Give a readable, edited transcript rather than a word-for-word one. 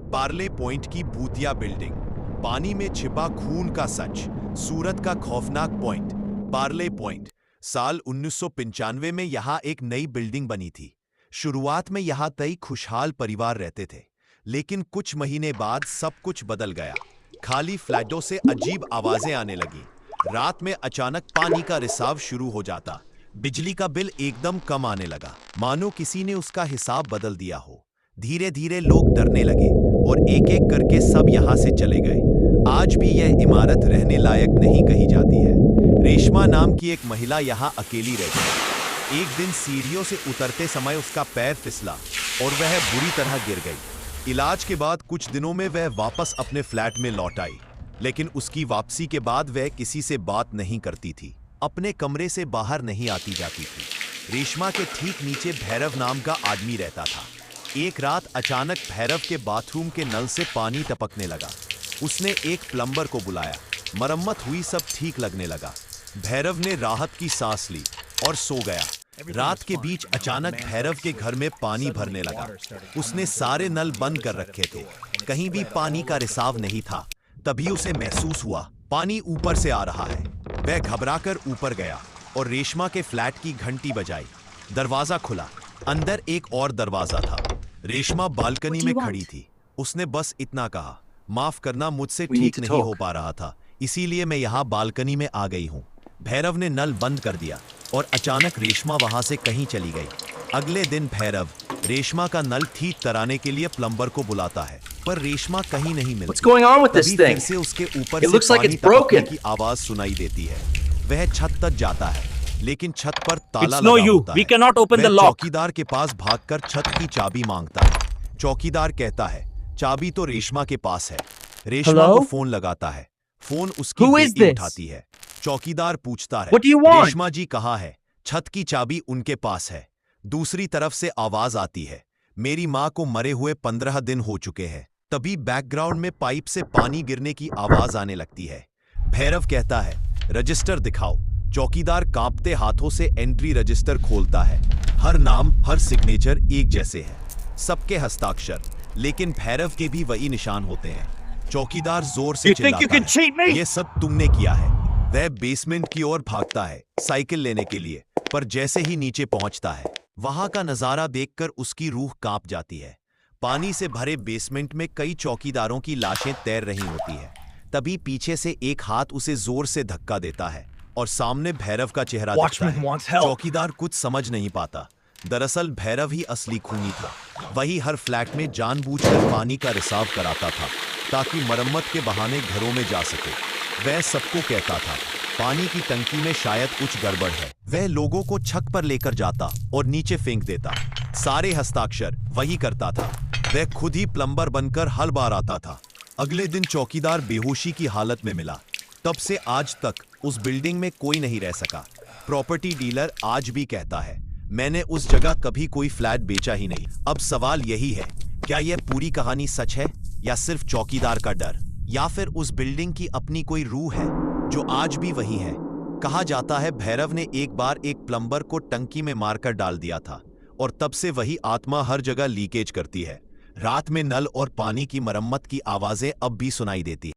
Barley point की भूतिया building, पानी में छिपा खून का सच, सूरत का खौफनाक पॉइंट। बार्ले पॉइंट साल 1995 में यहां एक नई बिल्डिंग बनी थी। शुरुआत में यहां कई खुशहाल परिवार रहते थे, लेकिन कुछ महीने बाद सब कुछ बदल गया। खाली फ्लैटों से अजीब आवाजें आने लगी। रात में अचानक पानी का रिसाव शुरू हो जाता। बिजली का बिल एकदम कम आने लगा, मानो किसी ने उसका हिसाब बदल दिया हो। धीरे धीरे लोग डरने लगे और एक एक करके सब यहां से चले गए। आज भी यह इमारत रहने लायक नहीं कही जाती है। रेशमा नाम की एक महिला यहां अकेली रहती है। एक दिन सीढ़ियों से उतरते समय उसका पैर फिसला और वह बुरी तरह गिर गई। इलाज के बाद कुछ दिनों में वह वापस अपने फ्लैट में लौट आई, लेकिन उसकी वापसी के बाद वह किसी से बात नहीं करती थी, अपने कमरे से बाहर नहीं आती जाती थी। रेशमा के ठीक नीचे भैरव नाम का आदमी रहता था। एक रात अचानक भैरव के बाथरूम के नल से पानी टपकने लगा। उसने एक प्लम्बर को बुलाया, मरम्मत हुई, सब ठीक लगने लगा। भैरव ने राहत की सांस ली और सो गया। रात के बीच अचानक भैरव के घर में पानी भरने लगा। उसने सारे नल बंद कर रखे थे, कहीं भी पानी का रिसाव नहीं था। तभी उसे महसूस हुआ पानी ऊपर से आ रहा है। वह घबराकर ऊपर गया और रेशमा के फ्लैट की घंटी बजाई। दरवाजा खुला, अंदर एक और दरवाजा था। रेशमा बालकनी में खड़ी थी। उसने बस इतना कहा, माफ करना, मुझसे ठीक नहीं हो पा रहा था, इसीलिए मैं यहाँ बालकनी में आ गई हूँ। भैरव ने नल बंद कर दिया और अचानक रेशमा वहां से कहीं चली गई। अगले दिन भैरव रेशमा का नल ठीक कराने के लिए प्लम्बर को बुलाता है, पर रेशमा कहीं नहीं मिलती। तभी फिर से उसके ऊपर से पानी टपकने की आवाज सुनाई देती है। वह छत तक जाता है, लेकिन छत पर ताला लगा होता है। वह चौकीदार के पास भागकर छत की चाबी मांगता है। चौकीदार कहता है, चाबी तो रेशमा के पास है। रेशमा को फोन लगाता है, फोन उसकी बेटी उठाती है। चौकीदार पूछता है, रेशमा जी कहाँ है? छत की चाबी उनके पास है। दूसरी तरफ से आवाज आती है, मेरी माँ को मरे हुए 15 दिन हो चुके हैं। तभी बैकग्राउंड में पाइप से पानी गिरने की आवाज आने लगती है। भैरव कहता है, रजिस्टर दिखाओ। चौकीदार कांपते हाथों से एंट्री रजिस्टर खोलता है। हर नाम, हर सिग्नेचर एक जैसे है, सबके हस्ताक्षर, लेकिन भैरव के भी वही निशान होते हैं। चौकीदार जोर से चिल्लाता है, ये सब तुमने किया है। वह बेसमेंट की ओर भागता है साइकिल लेने के लिए, पर जैसे ही नीचे पहुंचता है, वहां का नजारा देखकर उसकी रूह कांप जाती है। पानी से भरे बेसमेंट में कई चौकीदारों की लाशें तैर रही होती है। तभी पीछे से एक हाथ उसे जोर से धक्का देता है और सामने भैरव का चेहरा दिखता है। चौकीदार कुछ समझ नहीं पाता। दरअसल भैरव ही असली खूनी था। वही हर फ्लैट में जानबूझकर पानी का रिसाव कराता था, ताकि मरम्मत के बहाने घरों में जा सके। वह सबको कहता था, पानी की टंकी में शायद कुछ गड़बड़ है। वह लोगों को छत पर लेकर जाता और नीचे फेंक देता। सारे हस्ताक्षर वही करता था। वह खुद ही प्लम्बर बनकर हल बार आता था। अगले दिन चौकीदार बेहोशी की हालत में मिला। तब से आज तक उस बिल्डिंग में कोई नहीं रह सका। प्रॉपर्टी डीलर आज भी कहता है, मैंने उस जगह कभी कोई फ्लैट बेचा ही नहीं। अब सवाल यही है, क्या यह पूरी कहानी सच है, या सिर्फ चौकीदार का डर, या फिर उस बिल्डिंग की अपनी कोई रूह है जो आज भी वही है? कहा जाता है भैरव ने एक बार एक प्लम्बर को टंकी में मारकर डाल दिया था, और तब से वही आत्मा हर जगह लीकेज करती है। रात में नल और पानी की मरम्मत की आवाजें अब भी सुनाई देती हैं।